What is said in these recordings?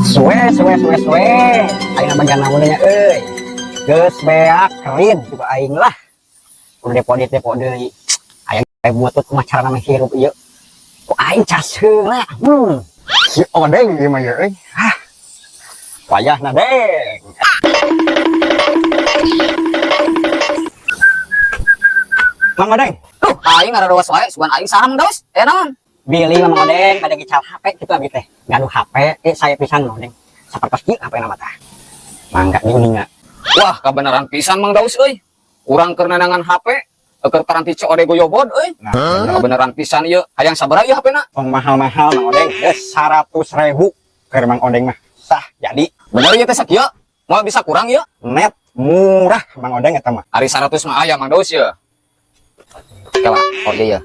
Suwe. Aing bagian namanya geus beak kerin juga aing lah. Udah depo deui. Aing buat tuh macara nama hirup ieu. Ku aing casheung lah. Si odeng ieu mah euy. Wayahna deng. Mang Odeng. Aing ngaradowas wae, sugan aing saha Mang Daus? Naon? Bili Mang Odeng pada gical HP kitu abi teh. Gaduh HP saya pisan Mang Odeng. Sapertos kieu HP nama tah. Mangga diuninga. Wah, kebenaran pisan Mang Daus euy. Urang keur nanangan HP, keur karanti code goyobod euy. Kebenaran pisan ieu. Hayang sabaraha ieu HP-na? Mahal-mahal Mang Odeng. 100.000 keur Mang Odeng mah. Sah jadi. Bener ieu teh sakieu? Moal bisa kurang ieu? Net murah Mang Odeng eta mah. Ari 100 mah aya Mang Daus ieu. Kawa, oh iya.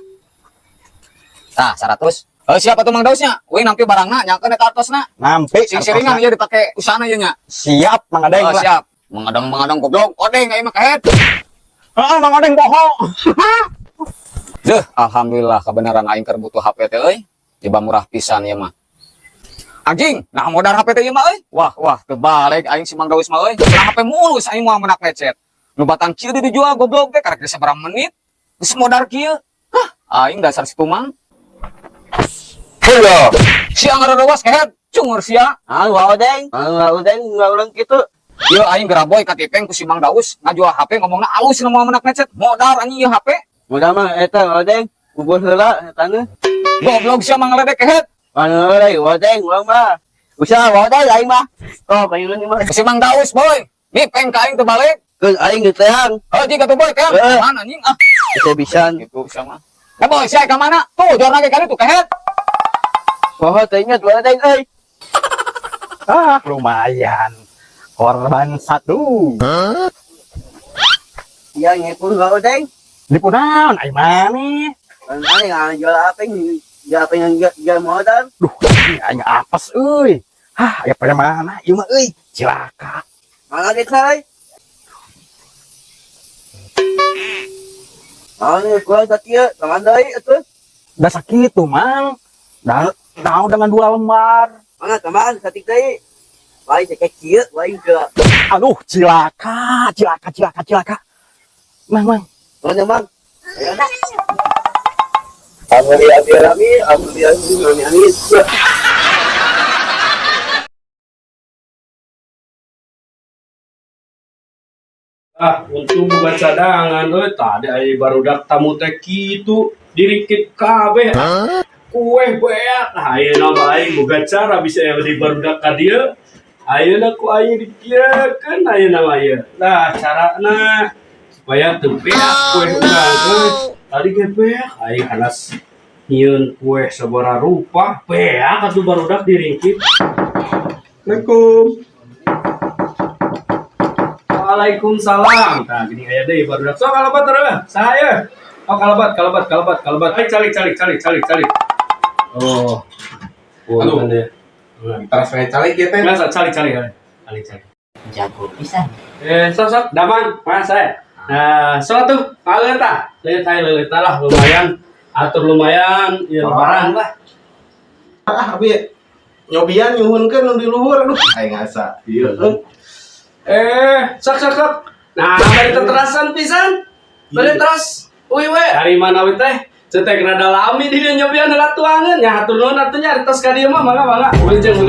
Tah, 100. Siapa tuh Mang Dausnya? Wih, nampi barangna nyangkeun eta artosna. Nampi Sing siringan ieu dipake usahana ieu nya. Siap Mang Odeng. Siap. Mengadang goblok. Odeng aing mah kahet. Heeh, Mang Odeng bohong. Deuh, alhamdulillah kebenaran aing keur butuh HP teh euy. Tiba murah pisan ieu mah. Anjing, nah modal HP teh ieu mah euy. Wah, teu balik aing si Mang Daus mah euy. Nah HP mulus aing moal menak lecet. Nu batang kieu dijual goblok teh karek sabaraha menit. Geus modal kieu. Aing dasar si Tumang. Heuh. Sia ngaradowas kehet, cungur sia. Odeng nggak ulang gitu. Ieu aing geraboy ka Tipeng ku si Mang Daus ngajual HP ngomongna alus nu moal menak lecet. Modal anjing ieu HP. Mudah mah eta Odeng kubur heula eta teh. Goblok sia mangledek kehet. Mana euy Odeng urang mah. Usaha Odeng aing mah. Oh payun ieu mah. Si Mang Daus boy. Tipeng ka aing teu balik. Geus aing geus teang. Heuh jiga tuh boy kehet. Mana anjing ah. Bisa-bisan. Gitu sama. Nah boy, sia ka mana? Tuh jorna ge kali tuh kehet. Poho teh ingat Odeng euy. Lumayan. Korban satu. Iya ngepul enggak Odeng. Di punaon ai mani? Aing jual apa yang jual modal. Duh, aing apes euy. Aya pada mana? Ieu mah euy, cilaka. Mana dia say? Ini gua tadi ya, tangan deui atuh. Da sakitu, Mang. Dau dengan 2 lembar. Mana teman satik deui. Lain cek kieu, lain ke. Aduh, cilaka. Mang. Mana Mang? Amin. Untuk buka cadangan, tadi aja barudak tamu teh kitu dirikit kabeh. Kue beak, ayeuna mah aing boga cara bisa di barudak ka dieu. Ayeuna ku aing dipiekeun ayeuna mah ieu. Nah, carana supaya teu beak kue urang tadi ge beak aing hanas nyieun kue sabaraha rupa beak atuh barudak diringkit. Assalamualaikum. Waalaikumsalam. Nah, gini aya deui barudak. So kalabat terus. Saya. Oh, kalabat. Ay, calik. Oh. Aduh. Transfer calik ya teh. Biasa calik. Jago pisan. Sok daman, Mas saya. Nah, so tuh, kalian tah. Leut lah lumayan. Atur lumayan, ya barang lah. Abi nyobian nyuhunkeun nu di luhur aduh aing ngasa. Iya. Sok. Nah, bari terasan pisan. Bari teras. Uy we, hari mana we teh? Cetek rada lami di dieu nyobian heula tuangeun. Nya hatur nuhun atuh nya tos ka dieu mah mangga. Wilujeng.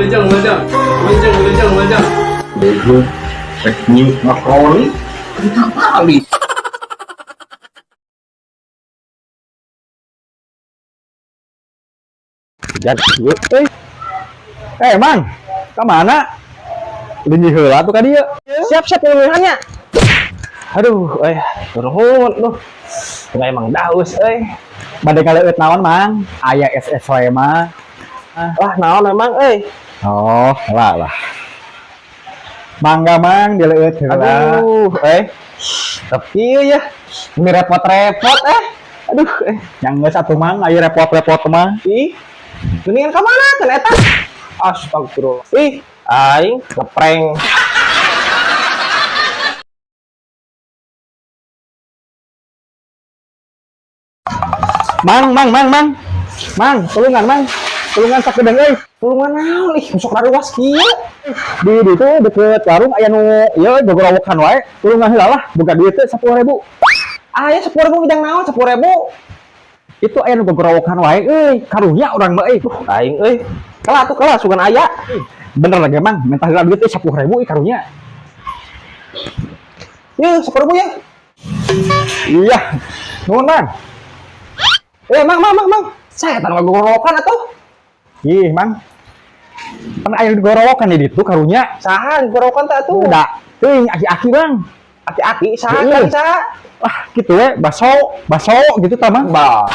Bego teknik makroni kita kali. Jadi, Mang, ke mana? Linji heula tuh ka dieu. Siap pilihannya. Aduh, turun tuh. Kayak Mang Daus, Bade kaleueut naon, Mang? Aya SS we mah. Wah, naon memang Oh, lah. Mangga Mang dileueut heula. Aduh, Tapi ya, ini repot-repot Aduh, yang geus atuh Mang, aya repot-repot mah. Ih. Mendingan ka mana kan eta? Astagfirullah. Ih, aing ngeprank. Mang, tulungan Mang. tulungan sakedeng euy. Tulungan naon ih, sok raruas kieu. Di ditu deket warung aya nu ieu gogorowokan wae. Tulungan heula lah, boga duit teh 10.000. Aya 10.000 midang naon 10.000. Itu aya nu gogorowokan wae euy, karunya urang mah euy. Aing euy. Kala atuh kala sugan aya. Bener lagi Mang, minta heula duit teh 10.000 karunya. Ye, 10.000 ya. Iya. Nuhun, Mang. Mang. Saya tanpa gorowokan atuh. Ih, Mang. Kan aya gorowokan di ditu karunya. Saha gorowokan teh atuh? Da, teuing aki-aki, Bang. Aki-aki saha kali saha? Wah, gitu we, baso gitu tah, Mang. Bah.